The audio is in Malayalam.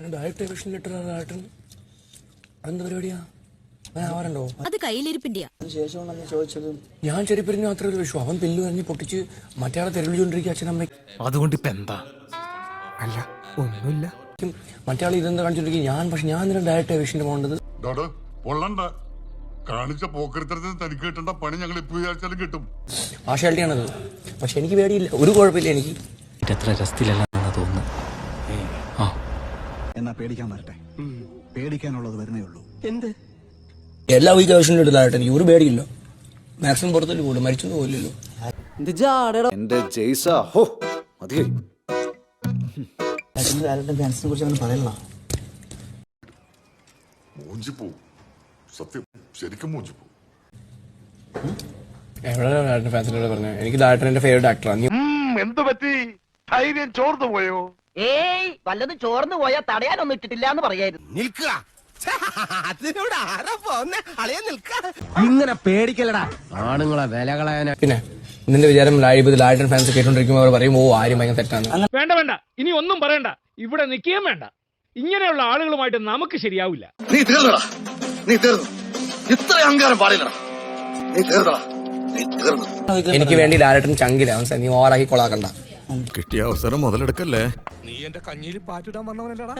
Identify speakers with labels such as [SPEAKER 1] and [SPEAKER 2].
[SPEAKER 1] ഡയറക്റ്റ് വിഷൻ ലെറ്റർ ആയിട്ട് അതെന്ത് പരിപാടിയാ? ആവാറുണ്ടോ?
[SPEAKER 2] അത് കയ്യിലിരിപ്പിന്റെയാ.
[SPEAKER 1] ശേഷമാണ് ചോദിച്ചത്. ഞാൻ ചെരിപ്പിരിഞ്ഞ മാത്രമേ ഒരു വിഷു. അവൻ പില്ലു എറിഞ്ഞ് പൊട്ടിച്ച് മറ്റേ തെരുവിളിച്ചോണ്ടിരിക്കുക അച്ഛനമ്മ.
[SPEAKER 3] അതുകൊണ്ട് ഇപ്പൊ എന്താ? അല്ല ഒന്നുമില്ല.
[SPEAKER 1] മറ്റേ ആൾ ഇതെന്താ കാണിച്ചോണ്ടിരിക്കും. ഞാൻ നിന്നെ ഡയറക്റ്റ് വിഷന് പോകേണ്ടത്.
[SPEAKER 4] പൊള്ളണ്ട കാണിച്ച പോക്കരുത്തരത്തിന് തനിക്ക് കിട്ടേണ്ട പണി ഞങ്ങൾ ഇപ്പൊ വിചാരിച്ചാലും കിട്ടും.
[SPEAKER 1] പാർഷ്യാലിറ്റിയാണത്. പക്ഷെ എനിക്ക് പേടിയില്ല, ഒരു കുഴപ്പമില്ല. എനിക്ക്
[SPEAKER 3] എത്ര രസത്തിലല്ലെന്നാ തോന്നുന്നു.
[SPEAKER 5] എന്നാ പേടിക്കാൻ വരട്ടെ. പേടിക്കാനുള്ളത് വരുന്നേ ഉള്ളൂ. എന്ത്
[SPEAKER 1] എല്ലാ വീക്ക് ആവശ്യം ഇടലായിട്ട് എനിക്ക് ഒരു പേടിയില്ല. മാക്സിമം പുറത്തേക്ക് പോകും, മരിച്ചൊന്നും പോയില്ലല്ലോ.
[SPEAKER 6] എന്റെ ജയ്സാ ഹോ മതിയായി.
[SPEAKER 1] ഫാൻസിനെ കുറിച്ച് അങ്ങനെ പറയല.
[SPEAKER 4] മൂഞ്ചിപ്പോ സത്യം ശരിക്കും മൂഞ്ചിപ്പോ.
[SPEAKER 1] എവിടെ ഫാൻസിനോട് പറഞ്ഞു എനിക്ക് ഡയറക്ടറിന്റെ ഫേവറേറ്റ് ആക്ടറാണ്.
[SPEAKER 7] എന്ത് പറ്റി? ധൈര്യം ചോർന്നു പോയോ?
[SPEAKER 8] ഏയ് വല്ലതും ചോർന്നു പോയാൽ തടയാനൊന്നും ഇട്ടിട്ടില്ല എന്ന് പറയായിരുന്നു.
[SPEAKER 3] നിൽക്കുക. അതിനോട് ആരാ പോന്നെ? അളിയ നിൽക്ക. ഇങ്ങനെ പേടിക്കലടാ ആണുങ്ങളെ വില കളയാനാ.
[SPEAKER 1] പിന്നെ നിന്റെ വിചാരം ലാഡൻ ഫാൻസ് കേട്ടോണ്ടിരിക്കുമ്പോൾ അവർ പറയും ഓ ആരും ഭയങ്കര തെറ്റാണ്.
[SPEAKER 9] വേണ്ട ഇനി ഒന്നും പറയണ്ട. ഇവിടെ നിൽക്കുകയും വേണ്ട. ഇങ്ങനെയുള്ള ആളുകളുമായിട്ട് നമുക്ക് ശരിയാവില്ല.
[SPEAKER 6] നീ തീർന്നടാ, നീ തീർന്നു. ഇത്ര അഹങ്കാരം പാടില്ലടാ. നീ തീർന്നടാ, നീ തീർന്നു.
[SPEAKER 1] എനിക്ക് വേണ്ടി ലാഡൻ ചങ്കില നീ ഓറാക്കി കൊളാക്കണ്ട.
[SPEAKER 10] കിട്ടിയ അവസരം മുതലെടുക്കല്ലേ.
[SPEAKER 3] നീ എന്റെ കഞ്ഞിയിൽ പാറ്റിടാൻ വന്നവനല്ലടാ.